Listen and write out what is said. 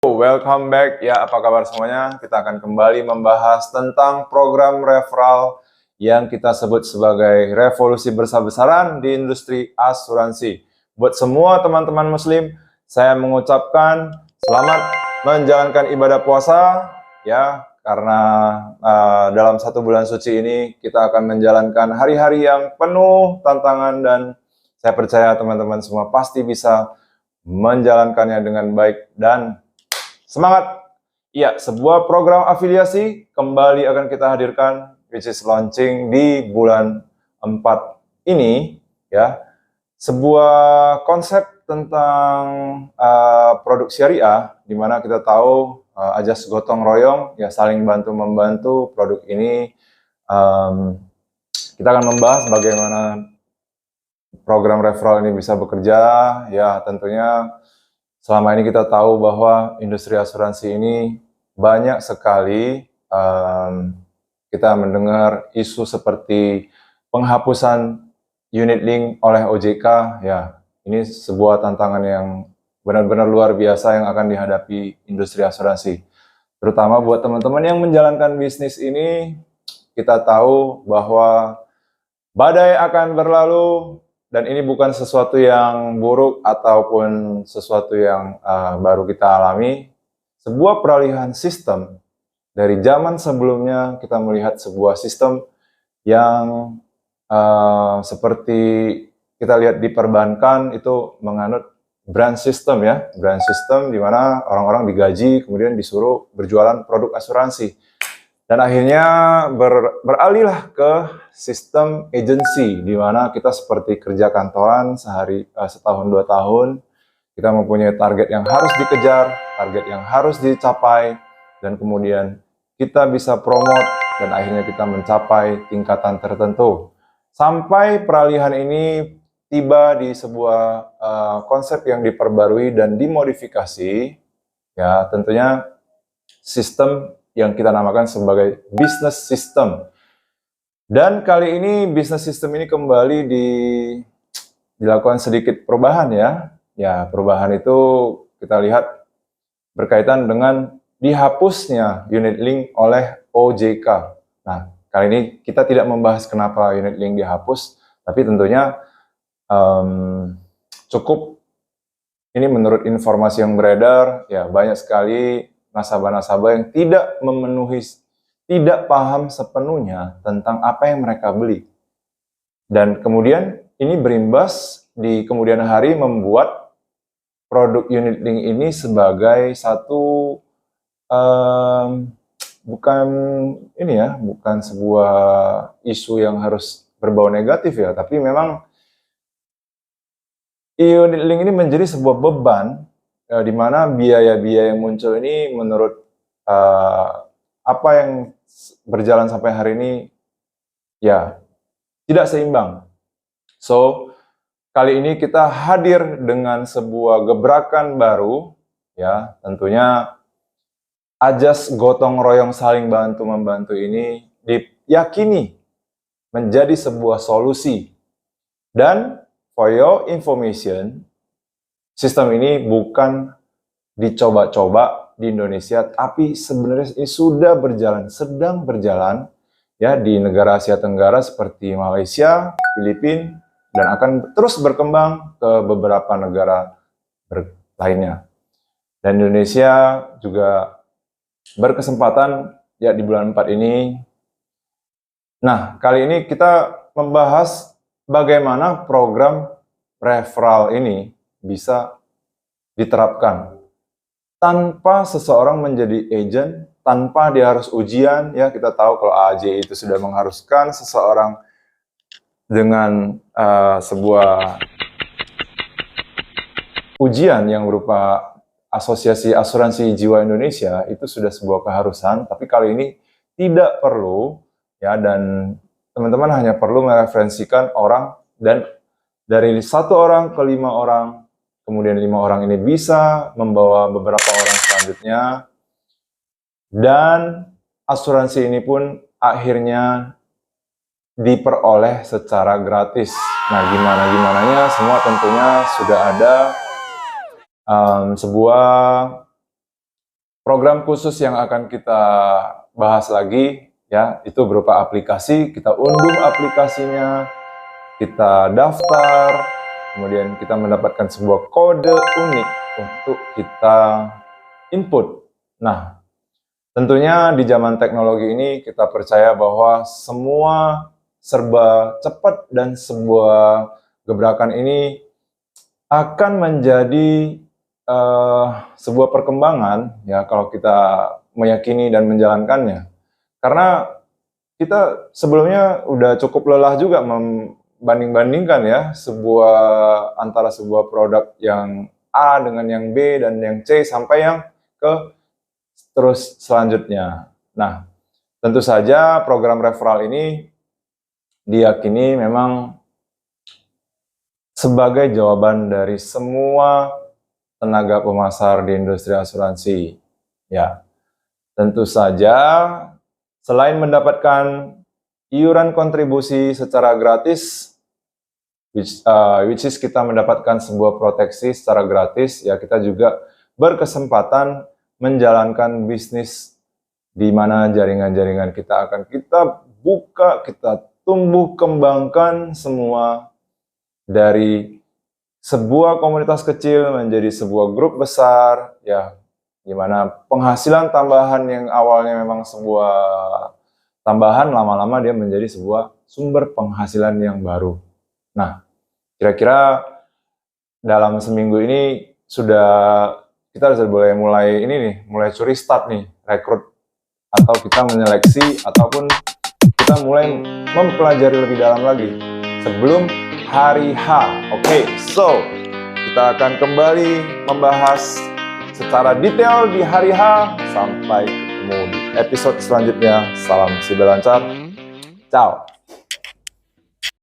Welcome back ya, apa kabar semuanya? Kita akan kembali membahas tentang program referral yang kita sebut sebagai revolusi besar-besaran di industri asuransi. Buat semua teman-teman muslim, saya mengucapkan selamat menjalankan ibadah puasa ya, karena dalam 1 bulan suci ini kita akan menjalankan hari-hari yang penuh tantangan dan saya percaya teman-teman semua pasti bisa menjalankannya dengan baik dan semangat! Ya, sebuah program afiliasi kembali akan kita hadirkan, which is launching di bulan 4 ini, ya. Sebuah konsep tentang produk syariah, di mana kita tahu ajas gotong royong, ya saling bantu-membantu. Produk ini kita akan membahas bagaimana program referral ini bisa bekerja, ya tentunya. Selama ini kita tahu bahwa industri asuransi ini banyak sekali kita mendengar isu seperti penghapusan unit link oleh OJK. Ya, ini sebuah tantangan yang benar-benar luar biasa yang akan dihadapi industri asuransi. Terutama buat teman-teman yang menjalankan bisnis ini, kita tahu bahwa badai akan berlalu. Dan ini bukan sesuatu yang buruk ataupun sesuatu yang baru kita alami. Sebuah peralihan sistem dari zaman sebelumnya, kita melihat sebuah sistem yang seperti kita lihat di perbankan itu menganut brand system ya. Brand system di mana orang-orang digaji kemudian disuruh berjualan produk asuransi. Dan akhirnya beralihlah ke sistem agency, di mana kita seperti kerja kantoran setahun 2 tahun, kita mempunyai target yang harus dikejar, target yang harus dicapai, dan kemudian kita bisa promote, dan akhirnya kita mencapai tingkatan tertentu. Sampai peralihan ini tiba di sebuah konsep yang diperbarui dan dimodifikasi, ya tentunya sistem yang kita namakan sebagai business system. Dan kali ini business system ini kembali dilakukan sedikit perubahan ya. Ya, perubahan itu kita lihat berkaitan dengan dihapusnya unit link oleh OJK. Nah, kali ini kita tidak membahas kenapa unit link dihapus, tapi tentunya cukup ini menurut informasi yang beredar, ya banyak sekali nasabah-nasabah yang tidak paham sepenuhnya tentang apa yang mereka beli. Dan kemudian ini berimbas di kemudian hari membuat produk unit link ini sebagai satu bukan sebuah isu yang harus berbau negatif ya, tapi memang unit link ini menjadi sebuah beban di mana biaya-biaya yang muncul ini menurut apa yang berjalan sampai hari ini ya tidak seimbang. So, kali ini kita hadir dengan sebuah gebrakan baru ya, tentunya ajas gotong royong saling bantu-membantu ini diyakini menjadi sebuah solusi. Dan for your information, sistem ini bukan dicoba-coba di Indonesia, tapi sebenarnya ini sedang berjalan ya di negara Asia Tenggara seperti Malaysia, Filipina, dan akan terus berkembang ke beberapa negara lainnya. Dan Indonesia juga berkesempatan ya di bulan 4 ini. Nah, kali ini kita membahas bagaimana program referral ini bisa diterapkan tanpa seseorang menjadi agent, tanpa dia harus ujian. Ya, kita tahu kalau AJ itu sudah mengharuskan seseorang dengan sebuah ujian yang berupa Asosiasi Asuransi Jiwa Indonesia, itu sudah sebuah keharusan. Tapi kali ini tidak perlu ya, dan teman-teman hanya perlu mereferensikan orang, dan dari 1 orang ke 5 orang, kemudian 5 orang ini bisa membawa beberapa orang selanjutnya, dan asuransi ini pun akhirnya diperoleh secara gratis. Nah, gimana-gimananya semua tentunya sudah ada sebuah Program khusus yang akan kita bahas lagi ya, itu berupa aplikasi. Kita unduh aplikasinya, kita daftar, kemudian kita mendapatkan sebuah kode unik untuk kita input. Nah, tentunya di zaman teknologi ini kita percaya bahwa semua serba cepat dan sebuah gebrakan ini akan menjadi sebuah perkembangan ya kalau kita meyakini dan menjalankannya. Karena kita sebelumnya udah cukup lelah juga membanding-bandingkan ya antara sebuah produk yang A dengan yang B dan yang C sampai yang ke terus selanjutnya. Nah, tentu saja program referral ini diyakini memang sebagai jawaban dari semua tenaga pemasar di industri asuransi. Ya, tentu saja selain mendapatkan iuran kontribusi secara gratis, which is kita mendapatkan sebuah proteksi secara gratis, ya kita juga berkesempatan menjalankan bisnis di mana jaringan-jaringan kita akan kita buka, kita tumbuh kembangkan semua dari sebuah komunitas kecil menjadi sebuah grup besar, ya, di mana penghasilan tambahan yang awalnya memang sebuah tambahan, lama-lama dia menjadi sebuah sumber penghasilan yang baru. Nah, kira-kira dalam seminggu ini kita sudah mulai curi start nih, rekrut atau kita menyeleksi ataupun kita mulai mempelajari lebih dalam lagi sebelum hari H. Oke, so kita akan kembali membahas secara detail di hari H. Sampai ketemu di episode selanjutnya. Salam Siber Lancar. Ciao.